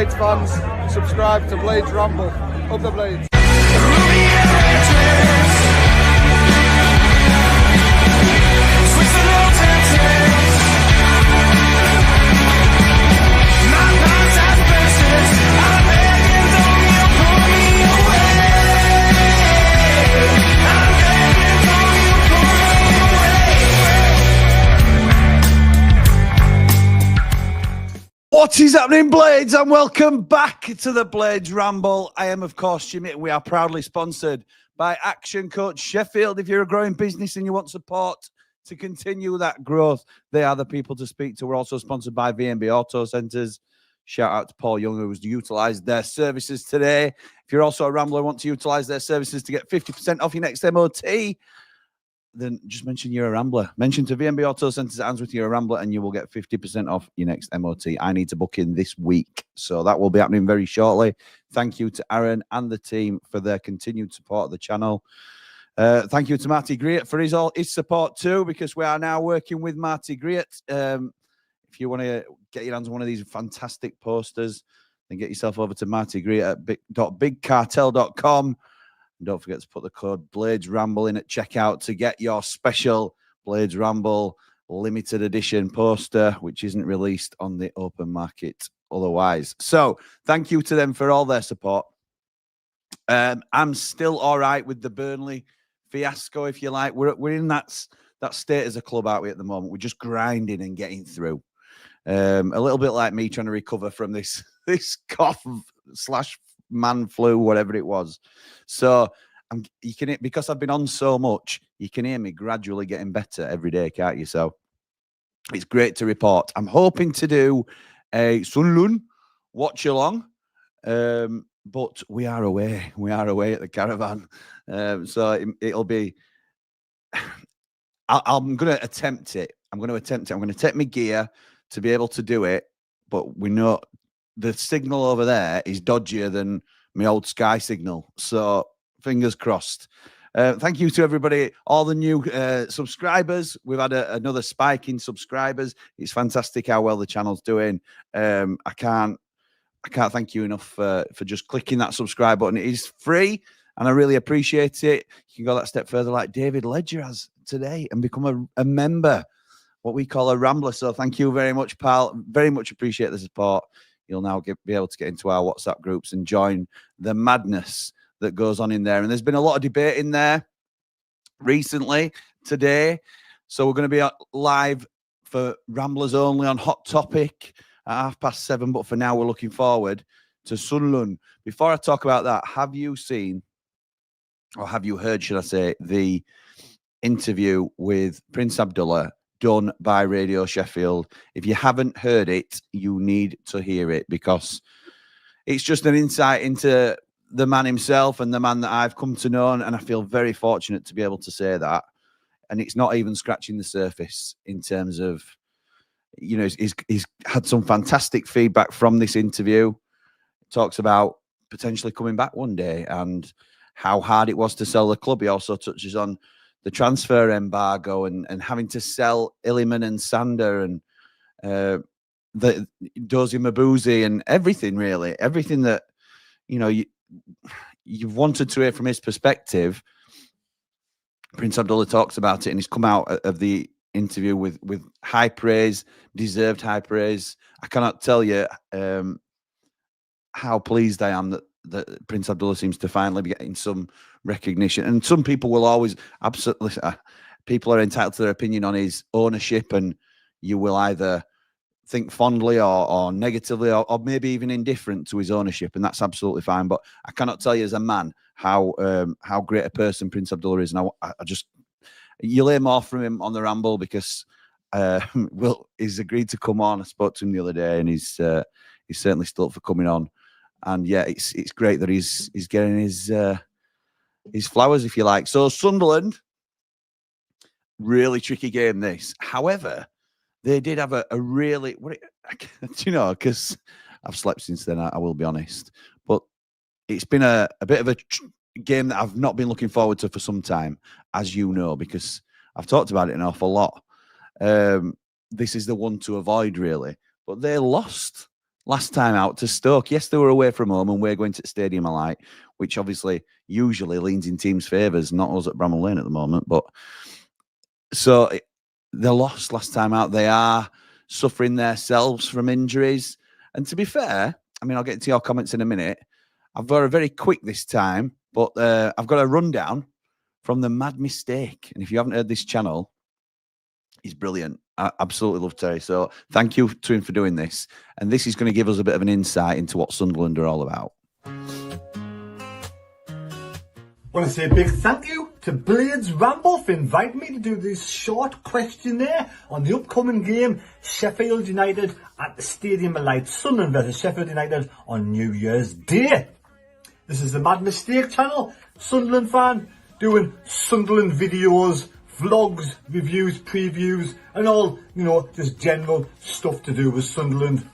Blades fans, subscribe to Blades Ramble. Up the Blades. What is happening, Blades? And welcome back to the Blades Ramble. I am, of course, Jimmy. We are proudly sponsored by Action Coach Sheffield. If you're a growing business and you want support to continue that growth, they are the people to speak to. We're also sponsored by V&B Auto Centres. Shout out to Paul Young, who's utilised their services today. If you're also a Rambler and want to utilise their services to get 50% off your next MOT, then just mention you're a Rambler. Mention to V&B Auto Centres at Answorth you're a Rambler and you will get 50% off your next MOT. I need to book in this week, so that will be happening very shortly. Thank you to Aaron and the team for their continued support of the channel. Thank you to Marty Great for his support too, because we are now working with Marty Great. If you want to get your hands on one of these fantastic posters, then get yourself over to Marty Great at big.bigcartel.com. Don't forget to put the code Blades Ramble in at checkout to get your special Blades Ramble limited edition poster, which isn't released on the open market otherwise. So thank you to them for all their support. I'm still all right with the Burnley fiasco, if you like. We're in that state as a club, aren't we, at the moment? We're just grinding and getting through. A little bit like me trying to recover from this cough / man flu, whatever it was. So you can, because I've been on so much, you can hear me gradually getting better every day, can't you? So it's great to report. I'm hoping to do a Sunderland watch along, but we are away. We are away at the Caravan, so it'll be. I'm going to attempt it. I'm going to take my gear to be able to do it, but we know the signal over there is dodgier than my old Sky signal. So fingers crossed. Thank you to everybody, all the new subscribers. We've had another spike in subscribers. It's fantastic how well the channel's doing. I can't thank you enough for just clicking that subscribe button. It is free, and I really appreciate it. You can go that step further like David Ledger has today and become a member, what we call a Rambler. So thank you very much, pal. Very much appreciate the support. You'll now be able to get into our WhatsApp groups and join the madness that goes on in there. And there's been a lot of debate in there recently today. So we're going to be live for Ramblers only on Hot Topic at 7:30. But for now, we're looking forward to Sunderland. Before I talk about that, have you seen, or have you heard, should I say, the interview with Prince Abdullah done by Radio Sheffield? If you haven't heard it, you need to hear it, because it's just an insight into the man himself and the man that I've come to know, and I feel very fortunate to be able to say that. And it's not even scratching the surface in terms of, you know, he's had some fantastic feedback from this interview. Talks about potentially coming back one day and how hard it was to sell the club. He also touches on the transfer embargo and having to sell Illiman and Sander and the Dozie Mabuse and everything, really. Everything that, you know, you've wanted to hear from his perspective. Prince Abdullah talks about it, and he's come out of the interview with high praise, deserved high praise. I cannot tell you how pleased I am that Prince Abdullah seems to finally be getting some recognition. And some people will always, absolutely, people are entitled to their opinion on his ownership, and you will either think fondly or negatively or maybe even indifferent to his ownership, and that's absolutely fine. But I cannot tell you as a man how great a person Prince Abdullah is, and I just, you'll hear more from him on the Ramble, because he's agreed to come on. I spoke to him the other day, and he's certainly still up for coming on. And yeah, it's great that he's getting his flowers, if you like. So Sunderland, really tricky game this. However, they did have a really, you know, because I've slept since then, I will be honest. But it's been a bit of a game that I've not been looking forward to for some time, as you know, because I've talked about it an awful lot. This is the one to avoid, really. But they lost last time out to Stoke. Yes, they were away from home and we're going to the Stadium of Light, which obviously usually leans in teams' favours, not us at Bramall Lane at the moment. But so they lost last time out. They are suffering themselves from injuries. And to be fair, I mean, I'll get into your comments in a minute. I've got a very quick this time, but I've got a rundown from the Mad Mistake. And if you haven't heard this channel, he's brilliant. I absolutely love Terry. So thank you to him for doing this. And this is going to give us a bit of an insight into what Sunderland are all about. I want to say a big thank you to Blades Ramble for inviting me to do this short questionnaire on the upcoming game, Sheffield United at the Stadium of Light, Sunderland versus Sheffield United on New Year's Day. This is the Mad Mistake channel, Sunderland fan, doing Sunderland videos, vlogs, reviews, previews, and all, you know, just general stuff to do with Sunderland.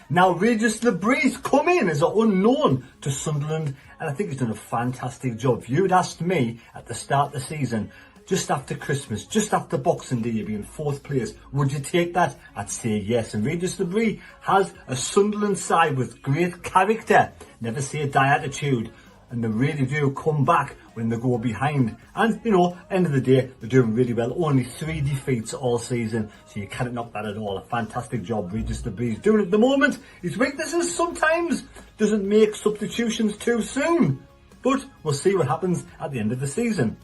Now, Regis Lebree's come in as an unknown to Sunderland, and I think he's done a fantastic job. If you'd asked me at the start of the season, just after Christmas, just after Boxing Day, being fourth place, would you take that? I'd say yes. And Regis Lebree has a Sunderland side with great character, never say die attitude, and they really do come back when they go behind. And, you know, end of the day, they're doing really well. Only 3 defeats all season, so you can't knock that at all. A fantastic job Regis Lebree's doing at the moment. His weaknesses sometimes doesn't make substitutions too soon. But we'll see what happens at the end of the season.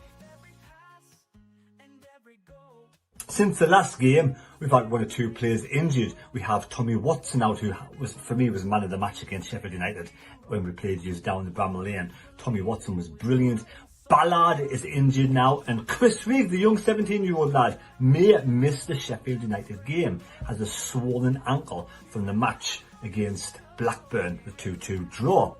Since the last game, we've had 1 or 2 players injured. We have Tommy Watson out, who was, for me, was man of the match against Sheffield United when we played you down the Bramall Lane. Tommy Watson was brilliant. Ballard is injured now, and Chris Reeve, the young 17-year-old lad, may miss the Sheffield United game, has a swollen ankle from the match against Blackburn, the 2-2 draw.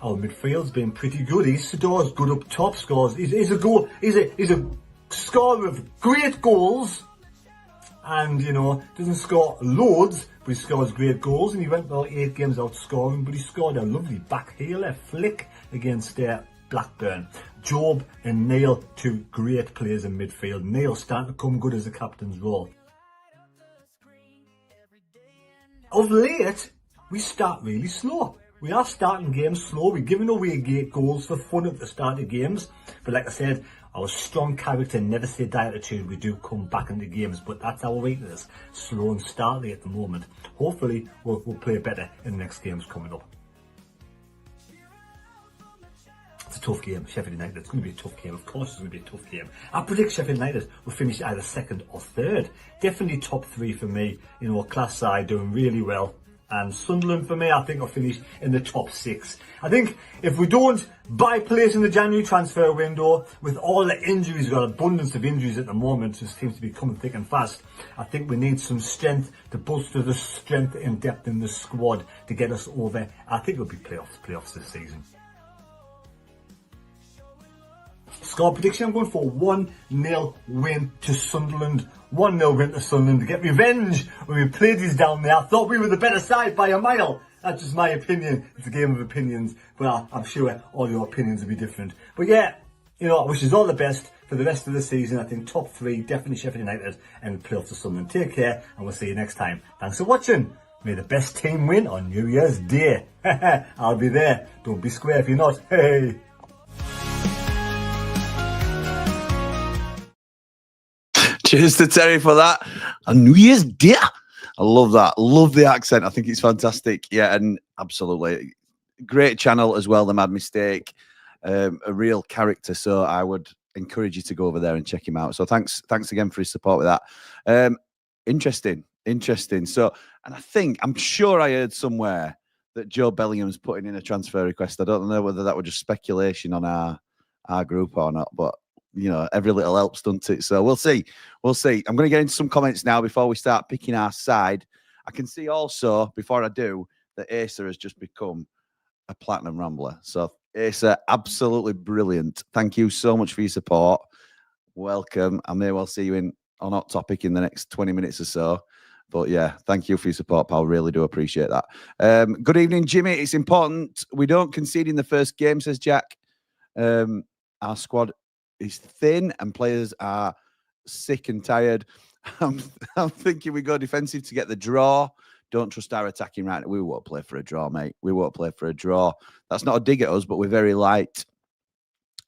Our midfield's been pretty good. Isadore's good up top, scores. He's a scorer of great goals, and, you know, doesn't score loads, but he scores great goals. And he went about 8 games out scoring, but he scored a lovely backhaler flick against Blackburn. Job and Neil, 2 great players in midfield. Neil starting to come good as a captain's role. Of late, we start really slow. We are starting games slow. We're giving away goals for fun at the start of games. But like I said, our strong character, never say die attitude, we do come back into games. But that's our weakness. Slow and startly at the moment. Hopefully, we'll play better in the next games coming up. It's a tough game, Sheffield United. It's going to be a tough game. Of course it's going to be a tough game. I predict Sheffield United will finish either 2nd or 3rd. Definitely top 3 for me. You know, class side doing really well. And Sunderland, for me, I think will finish in the top 6. I think if we don't buy players in the January transfer window, with all the injuries, we've got an abundance of injuries at the moment, just seems to be coming thick and fast. I think we need some strength to bolster the strength and depth in the squad to get us over. I think it'll be playoffs this season. Score prediction, I'm going for 1-0 win to Sunderland. 1-0 win to Sunderland to get revenge when we played these down there. I thought we were the better side by a mile. That's just my opinion. It's a game of opinions, but I'm sure all your opinions will be different. But yeah, you know, I wish you all the best for the rest of the season. I think top 3, definitely Sheffield United and playoffs to Sunderland. Take care, and we'll see you next time. Thanks for watching. May the best team win on New Year's Day. I'll be there. Don't be square if you're not. Hey. Cheers to Terry for that. On New Year's Day. I love that. Love the accent. I think it's fantastic. Yeah, and absolutely. Great channel as well, The Mad Mistake. A real character. So I would encourage you to go over there and check him out. So thanks again for his support with that. Interesting. So, and I'm sure I heard somewhere that Joe Bellingham's putting in a transfer request. I don't know whether that was just speculation on our group or not, but you know, every little helps, doesn't it? So we'll see. I'm going to get into some comments now before we start picking our side. I can see also, before I do, that Asa has just become a platinum rambler. So Asa, absolutely brilliant. Thank you so much for your support. Welcome. I may well see you on Hot Topic in the next 20 minutes or so. But yeah, thank you for your support, pal. Really do appreciate that. Good evening, Jimmy. It's important we don't concede in the first game, says Jack. Our squad is thin and players are sick and tired. I'm thinking we go defensive to get the draw. Don't trust our attacking right. We won't play for a draw, mate. We won't play for a draw. That's not a dig at us, but we're very light.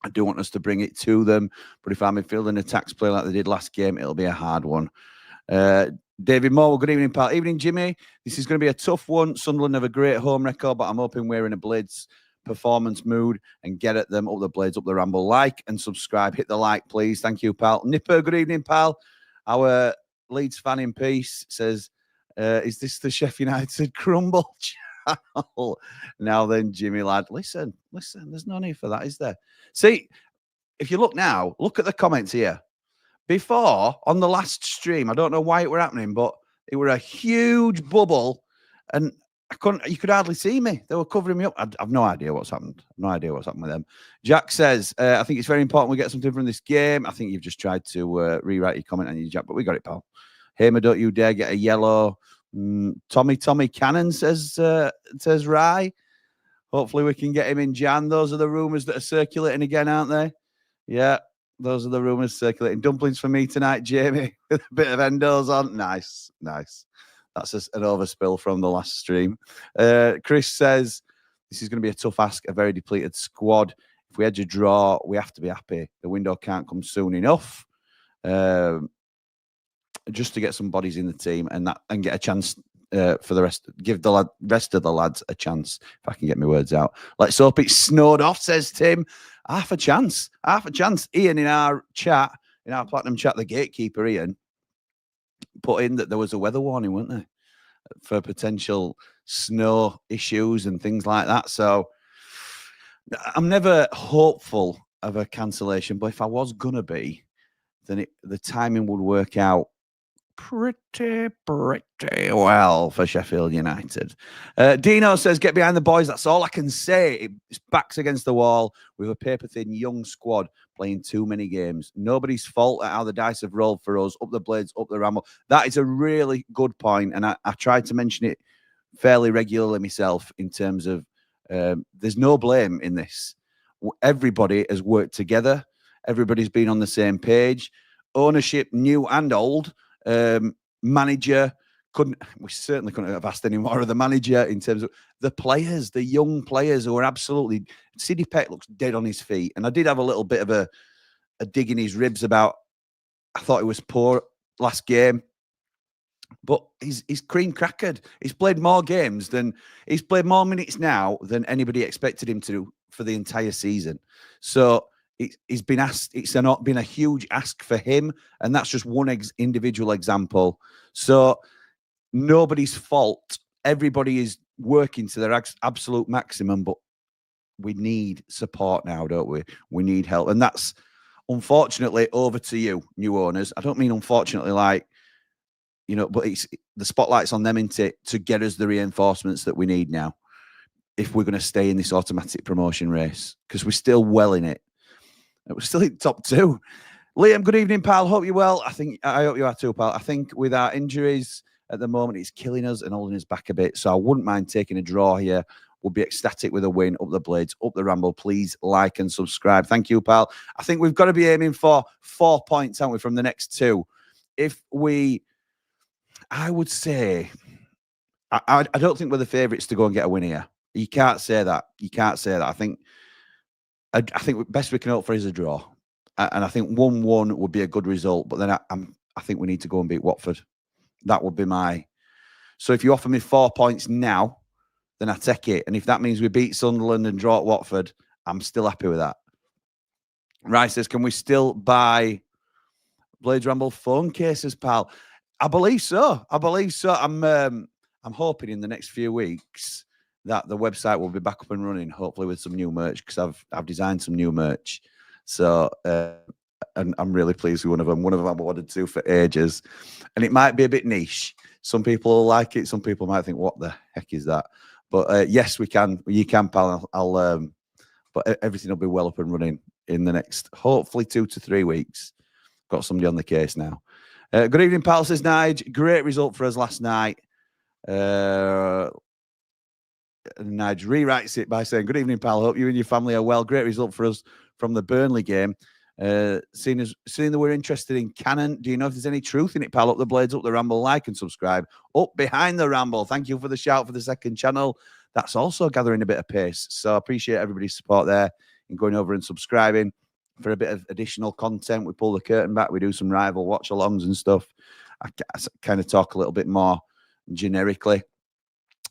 I do want us to bring it to them. But if our midfield and attacks play like they did last game, it'll be a hard one. David Moore, good evening, pal. Evening, Jimmy. This is going to be a tough one. Sunderland have a great home record, but I'm hoping we're in a Blades performance mood and get at them. Up the Blades, up the Ramble. Like and subscribe. Hit the like, please. Thank you, pal. Nipper, good evening, pal. Our Leeds fan in peace says, is this the Sheffield United crumble channel? Now then, Jimmy, lad, listen, there's no need for that, is there? See, if you look now, look at the comments here. Before, on the last stream, I don't know why it were happening, but it were a huge bubble, and you could hardly see me. They were covering me up. I've no idea what's happened. No idea what's happened with them. Jack says, I think it's very important we get something from this game. I think you've just tried to rewrite your comment on you, Jack, but we got it, pal. Hamer, don't you dare get a yellow. Tommy Cannon says Rye. Hopefully we can get him in Jan. Those are the rumours that are circulating again, aren't they? Yeah, those are the rumours circulating. Dumplings for me tonight, Jamie, with a bit of endos on. Nice. That's an overspill from the last stream. Chris says, this is going to be a tough ask, a very depleted squad. If we edge a draw, we have to be happy. The window can't come soon enough. Just to get some bodies in the team and get a chance for the rest, give the rest of the lads a chance, if I can get my words out. Let's hope it's snowed off, says Tim. Half a chance. Ian, in our chat, in our Platinum chat, the gatekeeper, Ian, put in that there was a weather warning, wasn't there, for potential snow issues and things like that. So I'm never hopeful of a cancellation, but if I was going to be, then the timing would work out pretty well for Sheffield United. Dino says, get behind the boys. That's all I can say. It's backs against the wall with a paper-thin young squad playing too many games. Nobody's fault at how the dice have rolled for us. Up the Blades, up the Ramble. That is a really good point, and I tried to mention it fairly regularly myself in terms of there's no blame in this. Everybody has worked together. Everybody's been on the same page. Ownership, new and old. Manager we certainly couldn't have asked any more of the manager in terms of the players, the young players who are absolutely. Sidney Peck looks dead on his feet, and I did have a little bit of a dig in his ribs about. I thought he was poor last game, but he's cream crackered. He's played more games he's played more minutes now than anybody expected him to for the entire season. So. He's been asked. It's not been a huge ask for him, and that's just one individual example. So nobody's fault. Everybody is working to their absolute maximum, but we need support now, don't we? We need help, and that's unfortunately over to you, new owners. I don't mean unfortunately, like but it's the spotlight's on them, isn't it, to get us the reinforcements that we need now, if we're going to stay in this automatic promotion race, because we're still well in it. We're still in top two. Liam, good evening, pal. Hope you're well. I hope you are too, pal. I think with our injuries at the moment, it's killing us and holding us back a bit. So I wouldn't mind taking a draw here. We'll be ecstatic with a win. Up the Blades, up the Ramble. Please like and subscribe. Thank you, pal. I think we've got to be aiming for 4 points, haven't we, from the next two? I would say, I don't think we're the favourites to go and get a win here. You can't say that. I think best we can hope for is a draw, and I think 1-1 would be a good result. But then I think we need to go and beat Watford. That would be my. So if you offer me 4 points now, then I take it. And if that means we beat Sunderland and draw at Watford, I'm still happy with that. Rice says, can we still buy Blades Ramble phone cases, pal? I believe so. I'm hoping in the next few weeks that the website will be back up and running, hopefully with some new merch, because I've designed some new merch. So, and I'm really pleased with one of them. One of them I've wanted to for ages. And it might be a bit niche. Some people will like it. Some people might think, what the heck is that? But yes, we can. You can, pal. But everything will be well up and running in the next, hopefully, 2 to 3 weeks. Got somebody on the case now. Good evening, pal, says Nige. Great result for us last night. Nige rewrites it by saying, good evening, pal. Hope you and your family are well. Great result for us from the Burnley game. Seeing that we're interested in Cannon, do you know if there's any truth in it, pal? Up the Blades, up the Ramble, like and subscribe. Up Behind the Ramble, thank you for the shout for the second channel. That's also gathering a bit of pace. So I appreciate everybody's support there in going over and subscribing for a bit of additional content. We pull the curtain back. We do some rival watch-alongs and stuff. I kind of talk a little bit more generically.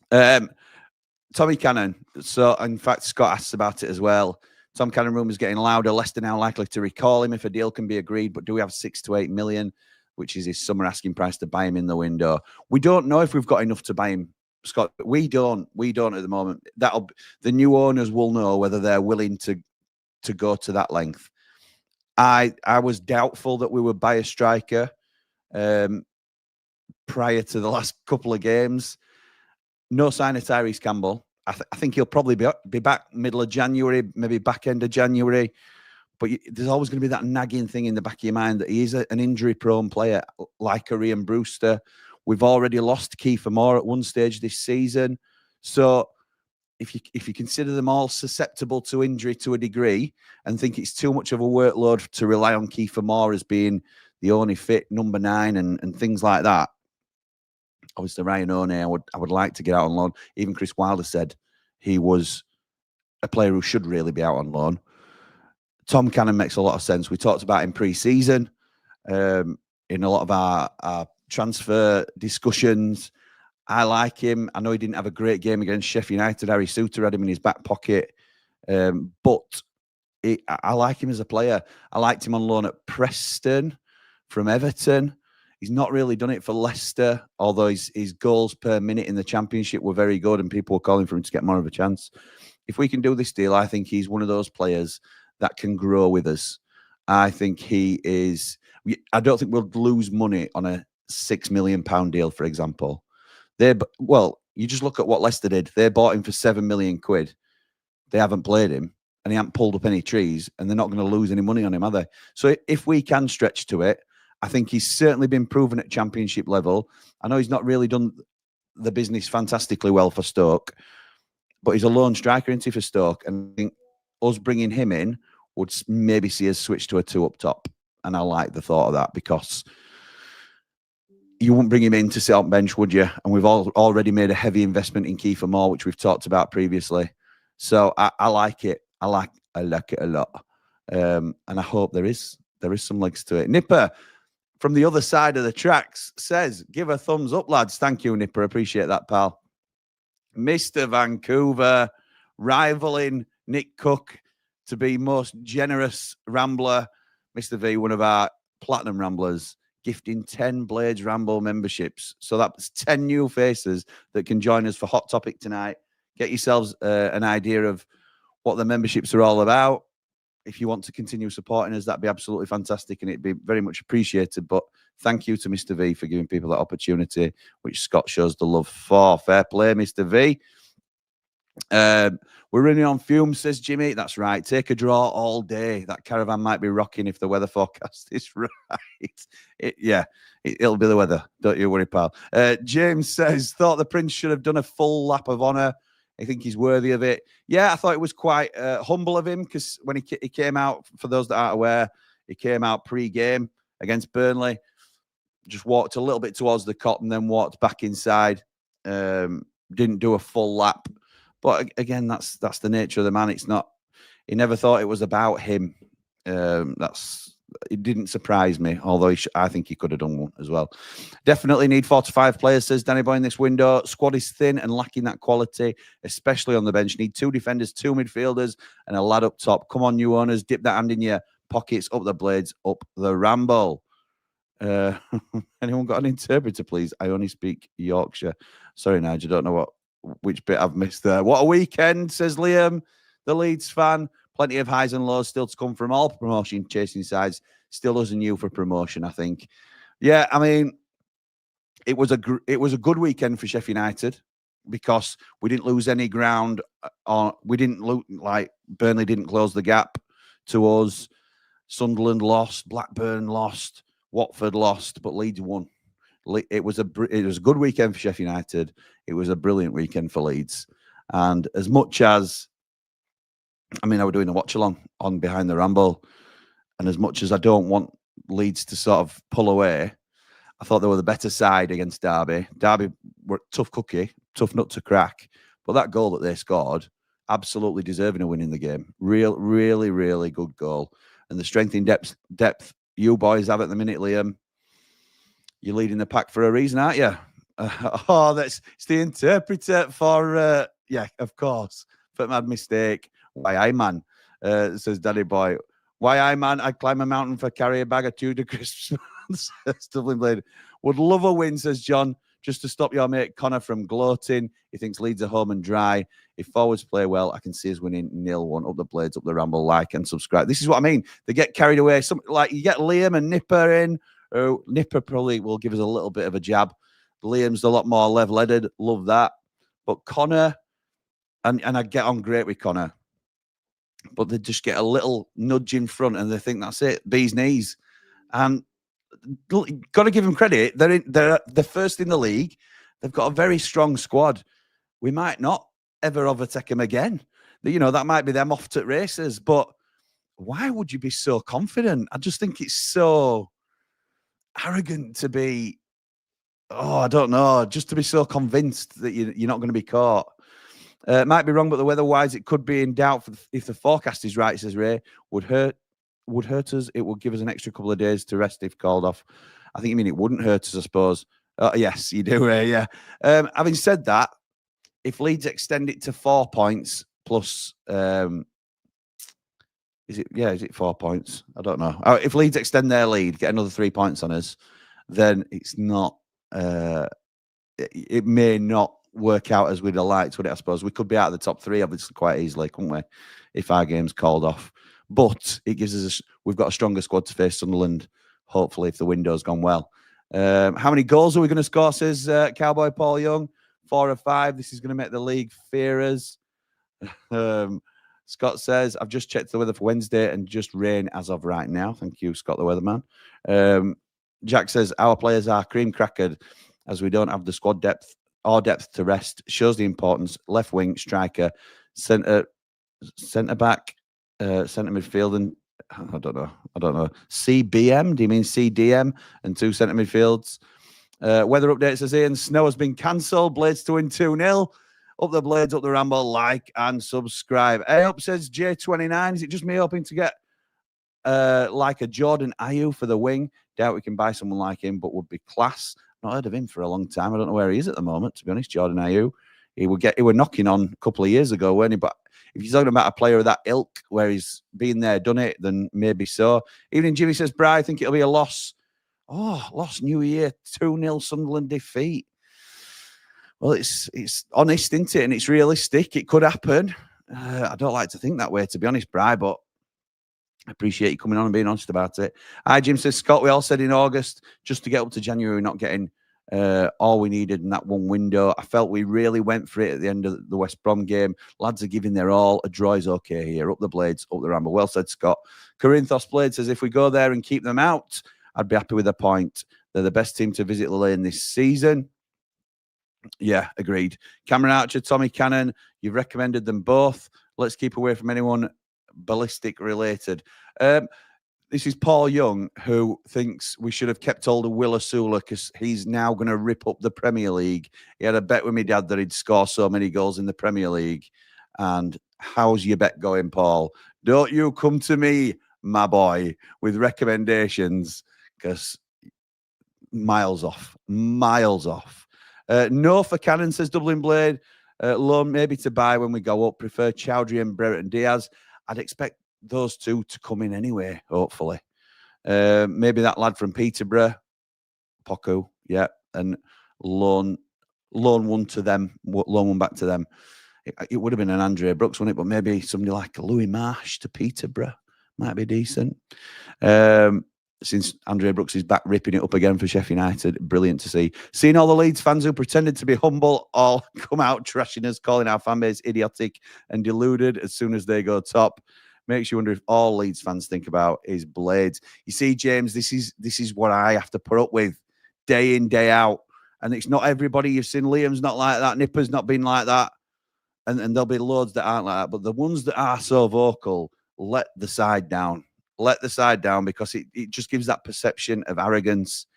Tommy Cannon. So, in fact, Scott asks about it as well. Tom Cannon rumours getting louder. Leicester now likely to recall him if a deal can be agreed. But do we have 6 to 8 million, which is his summer asking price, to buy him in the window? We don't know if we've got enough to buy him, Scott. We don't at the moment. The new owners will know whether they're willing to go to that length. I was doubtful that we would buy a striker prior to the last couple of games. No sign of Tyrese Campbell. I think he'll probably be back middle of January, maybe back end of January. But there's always going to be that nagging thing in the back of your mind that he is an injury-prone player, like a Ian Brewster. We've already lost Kiefer Moore at one stage this season. So if you consider them all susceptible to injury to a degree and think it's too much of a workload to rely on Kiefer Moore as being the only fit number 9 and things like that, obviously Ryan O'Neill, I would like to get out on loan. Even Chris Wilder said he was a player who should really be out on loan. Tom Cannon makes a lot of sense. We talked about him pre-season in a lot of our transfer discussions. I like him. I know he didn't have a great game against Sheffield United. Harry Suter had him in his back pocket. But I like him as a player. I liked him on loan at Preston from Everton. He's not really done it for Leicester, although his goals per minute in the Championship were very good and people were calling for him to get more of a chance. If we can do this deal, I think he's one of those players that can grow with us. I think he is... I don't think we'll lose money on a £6 million deal, for example. Well, you just look at what Leicester did. They bought him for £7 million. They haven't played him and he hasn't pulled up any trees and they're not going to lose any money on him, are they? So if we can stretch to it, I think he's certainly been proven at Championship level. I know he's not really done the business fantastically well for Stoke, but he's a lone striker, isn't he, for Stoke? And I think us bringing him in would maybe see us switch to a 2 up top. And I like the thought of that because you wouldn't bring him in to sit on bench, would you? And we've already made a heavy investment in Kiefer Moore, which we've talked about previously. So I like it. I like it a lot. And I hope there is some legs to it. Nipper, from the other side of the tracks, says, give a thumbs up, lads. Thank you, Nipper. Appreciate that, pal. Mr. Vancouver, rivaling Nick Cook to be most generous Rambler. Mr. V, one of our platinum Ramblers, gifting 10 Blades Ramble memberships. So that's 10 new faces that can join us for Hot Topic tonight. Get yourselves an idea of what the memberships are all about. If you want to continue supporting us, that'd be absolutely fantastic and it'd be very much appreciated. But thank you to Mr. V for giving people that opportunity, which Scott shows the love for. Fair play, Mr. V. We're running on fumes, says Jimmy. That's right. Take a draw all day. That caravan might be rocking if the weather forecast is right. It'll be the weather. Don't you worry, pal. James says, thought the Prince should have done a full lap of honour. I think he's worthy of it. Yeah, I thought it was quite humble of him because when he came out, for those that aren't aware, he came out pre-game against Burnley, just walked a little bit towards the cot and then walked back inside. Didn't do a full lap. But again, that's the nature of the man. It's not. He never thought it was about him. It didn't surprise me, although I think he could have done one as well. Definitely need 4 to 5 players, says Danny Boy in this window. Squad is thin and lacking that quality, especially on the bench. Need 2 defenders, 2 midfielders, and a lad up top. Come on, new owners, dip that hand in your pockets, up the Blades, up the Ramble. Anyone got an interpreter, please? I only speak Yorkshire. Sorry, Nigel, I don't know which bit I've missed there. What a weekend, says Liam, the Leeds fan. Plenty of highs and lows still to come from all promotion chasing sides. Still us and you for promotion, I think. Yeah, I mean, it was a good weekend for Sheffield United because we didn't lose any ground. We didn't look like Burnley didn't close the gap to us. Sunderland lost, Blackburn lost, Watford lost, but Leeds won. It was a good weekend for Sheffield United. It was a brilliant weekend for Leeds. And as much as, I mean, I was doing a watch along on Behind the Ramble, And as much as I don't want Leeds to sort of pull away, I thought they were the better side against Derby. Derby were tough cookie, tough nut to crack. But that goal that they scored, absolutely deserving of winning the game. Really, really good goal. And the strength in depth you boys have at the minute, Liam, you're leading the pack for a reason, aren't you? It's the interpreter for, yeah, of course. But mad mistake. Why I man, says Daddy Boy. Why I man, I'd climb a mountain for carry a bag of Tudor crisps. Dublin Blade. Would love a win, says John, just to stop your mate Connor from gloating. He thinks Leeds are home and dry. If forwards play well, I can see us winning 0-1. Up the Blades, up the Ramble, like and subscribe. This is what I mean. They get carried away. Like you get Liam and Nipper in. Oh, Nipper probably will give us a little bit of a jab. Liam's a lot more level-headed. Love that. But Connor, and I get on great with Connor, but they just get a little nudge in front and they think that's it, bee's knees. And got to give them credit. They're first in the league. They've got a very strong squad. We might not ever overtake them again. You know, that might be them off to races. But why would you be so confident? I just think it's so arrogant to be, I don't know, just to be so convinced that you're not going to be caught. Might be wrong, but the weather-wise, it could be in doubt if the forecast is right, says Ray. Would hurt us. It would give us an extra couple of days to rest if called off. I think you mean it wouldn't hurt us, I suppose. Yes, you do, Ray, yeah. Having said that, if Leeds extend it to 4 points plus, is it 4 points? I don't know. If Leeds extend their lead, get another 3 points on us, then it's not, it may not work out as we'd have liked, would it? I suppose we could be out of the top 3, obviously, quite easily, couldn't we? If our game's called off. But it gives us, we've got a stronger squad to face Sunderland, hopefully, if the window's gone well. How many goals are we going to score, says Cowboy Paul Young? 4 or 5. This is going to make the league fear us. Scott says, I've just checked the weather for Wednesday and just rain as of right now. Thank you, Scott the weatherman. Jack says, our players are cream crackered as we don't have the squad depth to rest. Shows the importance. Left wing, striker, centre back, centre midfield, and I don't know. CBM? Do you mean CDM? And 2 centre midfields. Weather update, says Ian. Snow has been cancelled. Blades to win 2-0. Up the Blades, up the Ramble. Like and subscribe. Hey up, says J29. Is it just me hoping to get like a Jordan Ayew for the wing? Doubt we can buy someone like him, but would be class. Not heard of him for a long time. I don't know where he is at the moment, to be honest, Jordan Ayew. He were knocking on a couple of years ago, weren't he? But if you're talking about a player of that ilk where he's been there, done it, then maybe so. Evening Jimmy says, Bri, I think it'll be a loss. Oh, lost New Year, 2-0 Sunderland defeat. Well, it's honest, isn't it? And it's realistic. It could happen. I don't like to think that way, to be honest, Bri, but I appreciate you coming on and being honest about it. Hi, Jim says, Scott, we all said in August, just to get up to January, we're not getting all we needed in that one window. I felt we really went for it at the end of the West Brom game. Lads are giving their all. A draw is okay here. Up the Blades, up the Ramble. Well said, Scott. Corinthos Blade says, if we go there and keep them out, I'd be happy with a point. They're the best team to visit the lane this season. Yeah, agreed. Cameron Archer, Tommy Cannon, you've recommended them both. Let's keep away from anyone ballistic related. This is Paul Young, who thinks we should have kept hold of Will Osula because he's now going to rip up the Premier League. He had a bet with me dad that he'd score so many goals in the Premier League. And how's your bet going, Paul? Don't you come to me, my boy, with recommendations, because miles off. No for Cannon, says Dublin Blade. Loan maybe to buy when we go up. Prefer Chowdhury and Brereton Diaz. I'd expect those two to come in anyway, hopefully. Maybe that lad from Peterborough, Poku, yeah, and loan one to them, loan one back to them. It would have been an Andre Brooks, wouldn't it? But maybe somebody like Louis Marsh to Peterborough might be decent. Since Andre Brooks is back ripping it up again for Sheffield United, brilliant to see. Seeing all the Leeds fans who pretended to be humble all come out trashing us, calling our fan base idiotic and deluded as soon as they go top. Makes you wonder if all Leeds fans think about is Blades. You see, James, this is what I have to put up with day in, day out. And it's not everybody. You've seen Liam's not like that. Nipper's not been like that. And there'll be loads that aren't like that. But the ones that are so vocal, let the side down. let the side down because it just gives that perception of arrogance.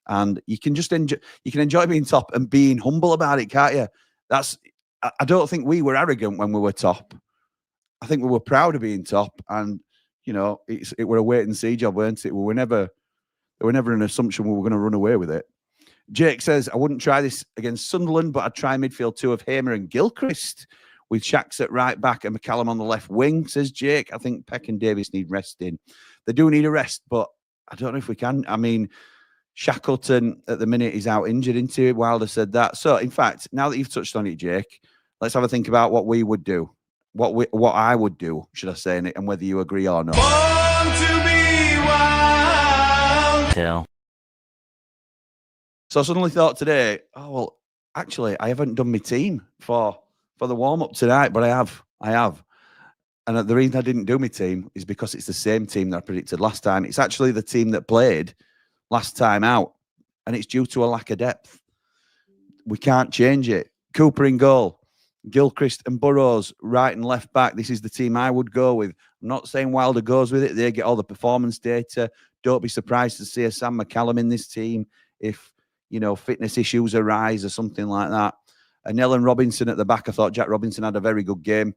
And you can just enjoy being top and being humble about it, can't you? I don't think we were arrogant when we were top. I think we were proud of being top, and it were a wait and see job, weren't it? There were never an assumption we were going to run away with it. Jake says, I wouldn't try this against Sunderland, but I'd try midfield 2 of Hamer and Gilchrist with Shacks at right back and McCallum on the left wing, says Jake. I think Peck and Davis need resting. They do need a rest, but I don't know if we can. I mean, Shackleton at the minute is out injured, isn't he? Wilder said that. So, in fact, now that you've touched on it, Jake, let's have a think about what we would do. What I would do, should I say, and whether you agree or not. Born to be wild. Tell. So I suddenly thought today, oh, well, actually, I haven't done my team for the warm-up tonight, but I have. And the reason I didn't do my team is because it's the same team that I predicted last time. It's actually the team that played last time out, and it's due to a lack of depth. We can't change it. Cooper in goal, Gilchrist and Burrows right and left back. This is the team I would go with. I'm not saying Wilder goes with it. They get all the performance data. Don't be surprised to see a Sam McCallum in this team if fitness issues arise or something like that. And Ellen Robinson at the back. I thought Jack Robinson had a very good game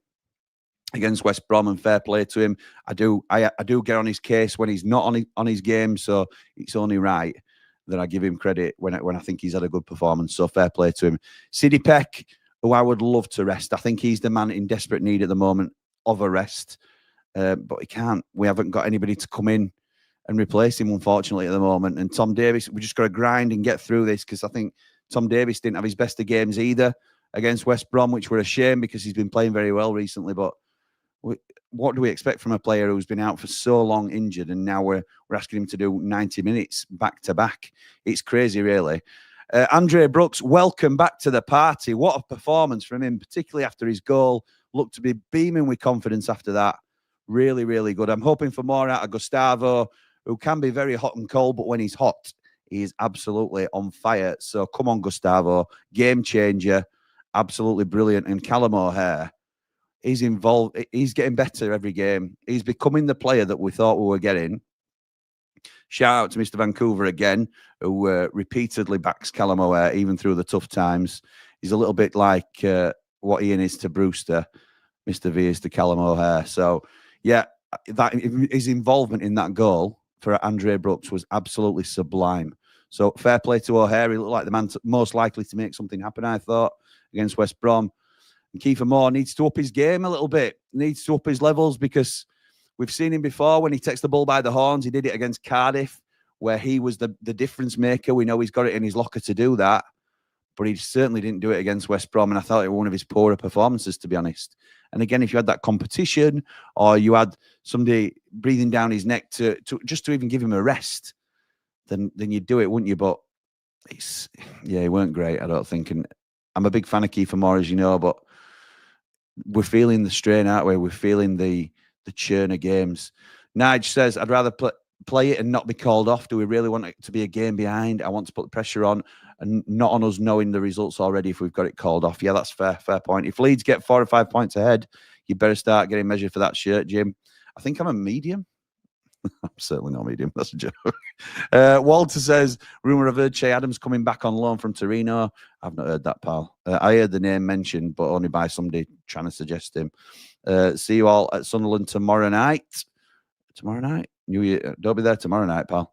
against West Brom, and fair play to him. I do get on his case when he's not on his game, so it's only right that I give him credit when I think he's had a good performance. So fair play to him. Sidney Peck, who I would love to rest. I think he's the man in desperate need at the moment of a rest, but he can't. We haven't got anybody to come in and replace him, unfortunately, at the moment. And Tom Davis, we just got to grind and get through this, because I think Tom Davis didn't have his best of games either against West Brom, which were a shame because he's been playing very well recently. But what do we expect from a player who's been out for so long injured, and now we're asking him to do 90 minutes back to back? It's crazy, really. Andre Brooks, welcome back to the party. What a performance from him, particularly after his goal. Looked to be beaming with confidence after that. Really, really good. I'm hoping for more out of Gustavo, who can be very hot and cold, but when he's hot, he is absolutely on fire. So come on, Gustavo. Game changer. Absolutely brilliant. And Callum O'Hare, he's involved. He's getting better every game. He's becoming the player that we thought we were getting. Shout out to Mr. Vancouver again, who repeatedly backs Callum O'Hare, even through the tough times. He's a little bit like what Ian is to Brewster, Mr. V is to Callum O'Hare. So, yeah, his involvement in that goal for Andre Brooks was absolutely sublime. So, fair play to O'Hare. He looked like the man most likely to make something happen, I thought, against West Brom. And Kiefer Moore needs to up his game a little bit, needs to up his levels, because we've seen him before when he takes the ball by the horns. He did it against Cardiff, where he was the difference maker. We know he's got it in his locker to do that, but he certainly didn't do it against West Brom, and I thought it was one of his poorer performances, to be honest. And again, if you had that competition, or you had somebody breathing down his neck to even give him a rest, then you'd do it, wouldn't you? But he weren't great, I don't think. And I'm a big fan of Kiefer Moore, as you know, but we're feeling the strain, aren't we? We're feeling the churn of games. Nige says, I'd rather play it and not be called off. Do we really want it to be a game behind? I want to put the pressure on, and not on us knowing the results already if we've got it called off. Yeah, that's fair point. If Leeds get 4 or 5 points ahead, you better start getting measured for that shirt, Jim. I think I'm a medium. I'm certainly not medium. That's a joke. Walter says, rumour I've heard Che Adams coming back on loan from Torino. I've not heard that, pal. I heard the name mentioned, but only by somebody trying to suggest him. See you all at Sunderland tomorrow night. Tomorrow night? New Year. Don't be there tomorrow night, pal.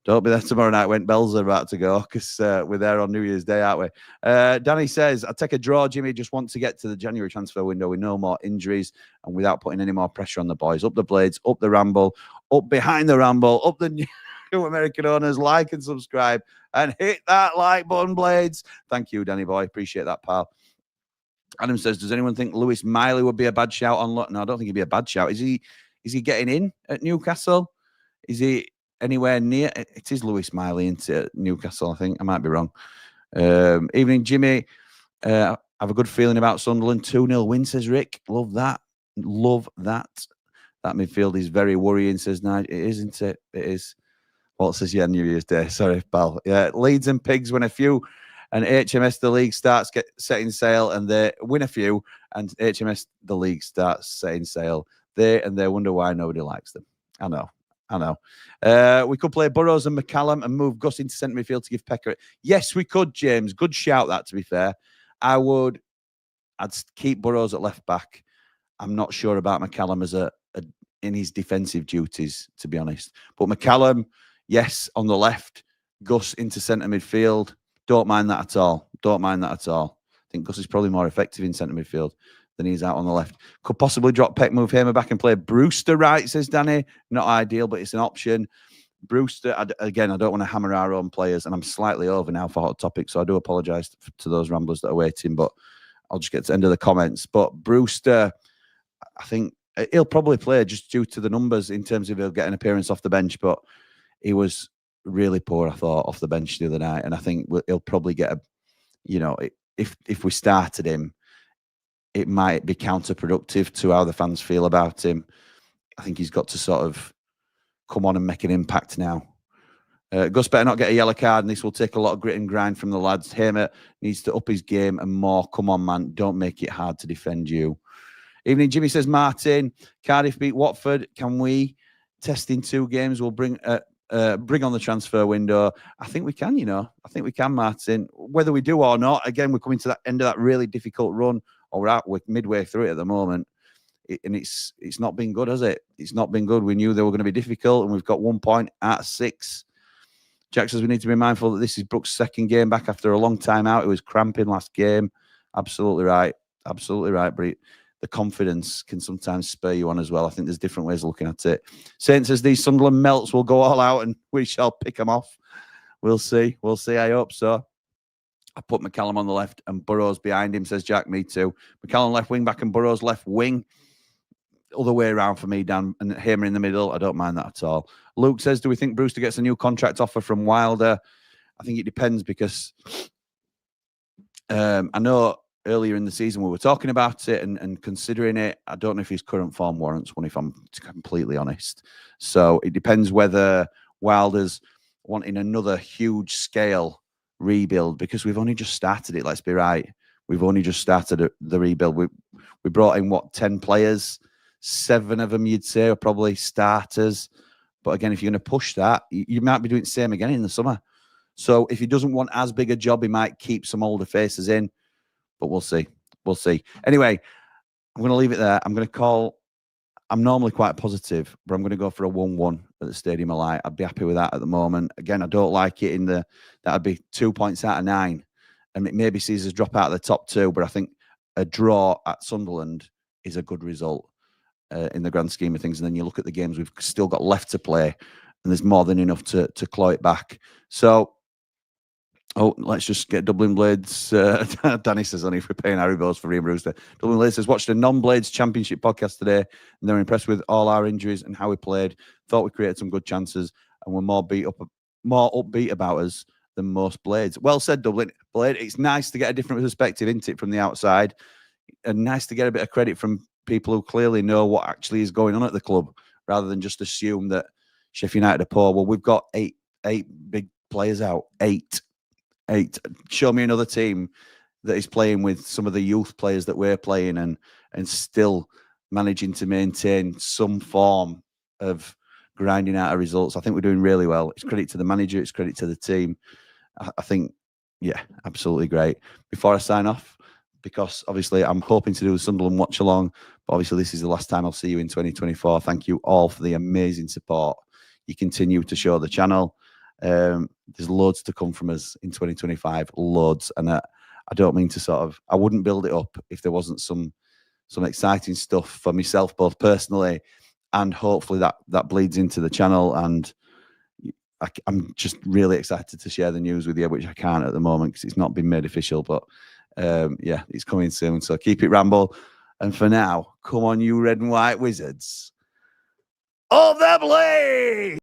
Don't be there tomorrow night when bells are about to go, because we're there on New Year's Day, aren't we? Danny says, I'd take a draw, Jimmy. Just want to get to the January transfer window with no more injuries and without putting any more pressure on the boys. Up the Blades, up the Ramble, up behind the Ramble, up the new American owners. Like and subscribe and hit that like button, Blades. Thank you, Danny boy. Appreciate that, pal. Adam says, does anyone think Lewis Miley would be a bad shout on? No, I don't think he'd be a bad shout. Is he getting in at Newcastle? Is he anywhere near? It is Lewis Miley into Newcastle, I think. I might be wrong. Evening, Jimmy. I have a good feeling about Sunderland. 2-0 win, says Rick. Love that. Love that. That midfield is very worrying, says Nigel. It is, isn't it? It is. Walt says, yeah, New Year's Day. Sorry, pal. Yeah, Leeds and Pigs win a few, and HMS the league starts setting sail, and they win a few, and HMS the league starts setting sail. They wonder why nobody likes them. I know. I know. We could play Burrows and McCallum and move Gus into centre midfield to give Pecker. Yes, we could, James. Good shout, that, to be fair. I'd keep Burrows at left back. I'm not sure about McCallum as in his defensive duties, to be honest. But McCallum, yes, on the left. Gus into centre midfield. Don't mind that at all. Don't mind that at all. I think Gus is probably more effective in centre midfield than he's out on the left. Could possibly drop Peck, move Hamer back and play Brewster right, says Danny. Not ideal, but it's an option. Brewster, again, I don't want to hammer our own players, and I'm slightly over now for Hot Topic, so I do apologise to those ramblers that are waiting, but I'll just get to the end of the comments. But Brewster, I think he'll probably play just due to the numbers in terms of he'll get an appearance off the bench, but he was really poor, I thought, off the bench the other night, and I think he'll probably get if we started him, it might be counterproductive to how the fans feel about him. I think he's got to sort of come on and make an impact now. Gus better not get a yellow card, and this will take a lot of grit and grind from the lads. Hamer needs to up his game and more. Come on, man. Don't make it hard to defend you. Evening, Jimmy says, Martin, Cardiff beat Watford. Can we test in 2 games? We'll bring on the transfer window. I think we can, I think we can, Martin. Whether we do or not, again, we're coming to that end of that really difficult run. We're midway through it at the moment. And it's not been good, has it? It's not been good. We knew they were going to be difficult, and we've got 1 point at 6. Jack says we need to be mindful that this is Brooks' second game back after a long time out. It was cramping last game. Absolutely right. Absolutely right, Bree. The confidence can sometimes spur you on as well. I think there's different ways of looking at it. Saint says these Sunderland melts will go all out and we shall pick them off. We'll see. We'll see. I hope so. I put McCallum on the left and Burrows behind him, says Jack. Me too. McCallum left wing back and Burrows left wing. Other way around for me, Dan, and Hamer in the middle. I don't mind that at all. Luke says, do we think Brewster gets a new contract offer from Wilder? I think it depends because I know earlier in the season we were talking about it and considering it. I don't know if his current form warrants one, if I'm completely honest. So it depends whether Wilder's wanting another huge scale rebuild, because we've only just started it. Let's be right. We've only just started the rebuild. We brought in, 10 players? 7 of them, you'd say, are probably starters. But again, if you're going to push that, you might be doing the same again in the summer. So if he doesn't want as big a job, he might keep some older faces in. But we'll see. We'll see. Anyway, I'm going to leave it there. I'm normally quite positive, but I'm going to go for a 1-1 at the Stadium of Light. I'd be happy with that at the moment. Again, I don't like it that'd be 2 points out of 9. And it maybe sees us drop out of the top 2, but I think a draw at Sunderland is a good result in the grand scheme of things. And then you look at the games we've still got left to play, and there's more than enough to claw it back. So, let's just get Dublin Blades. Danny says, only if we're paying Harry Bowes for Ian Brewster. Dublin Blades says, watched a non-Blades championship podcast today, and they're impressed with all our injuries and how we played. Thought we created some good chances, and we're more upbeat about us than most Blades. Well said, Dublin Blade. It's nice to get a different perspective, isn't it, from the outside, and nice to get a bit of credit from people who clearly know what actually is going on at the club, rather than just assume that Sheffield United are poor. Well, we've got eight big players out. Eight. Show me another team that is playing with some of the youth players that we're playing and still managing to maintain some form of grinding out of results. I think we're doing really well. It's credit to the manager. It's credit to the team. I think, yeah, absolutely great. Before I sign off, because obviously I'm hoping to do a Sunderland watch along, but obviously this is the last time I'll see you in 2024. Thank you all for the amazing support you continue to show the channel. There's loads to come from us in 2025, loads. And I don't mean to I wouldn't build it up if there wasn't some exciting stuff for myself, both personally and hopefully that bleeds into the channel. And I'm just really excited to share the news with you, which I can't at the moment because it's not been made official, but yeah, it's coming soon. So keep it Ramble. And for now, come on, you red and white wizards of the blade!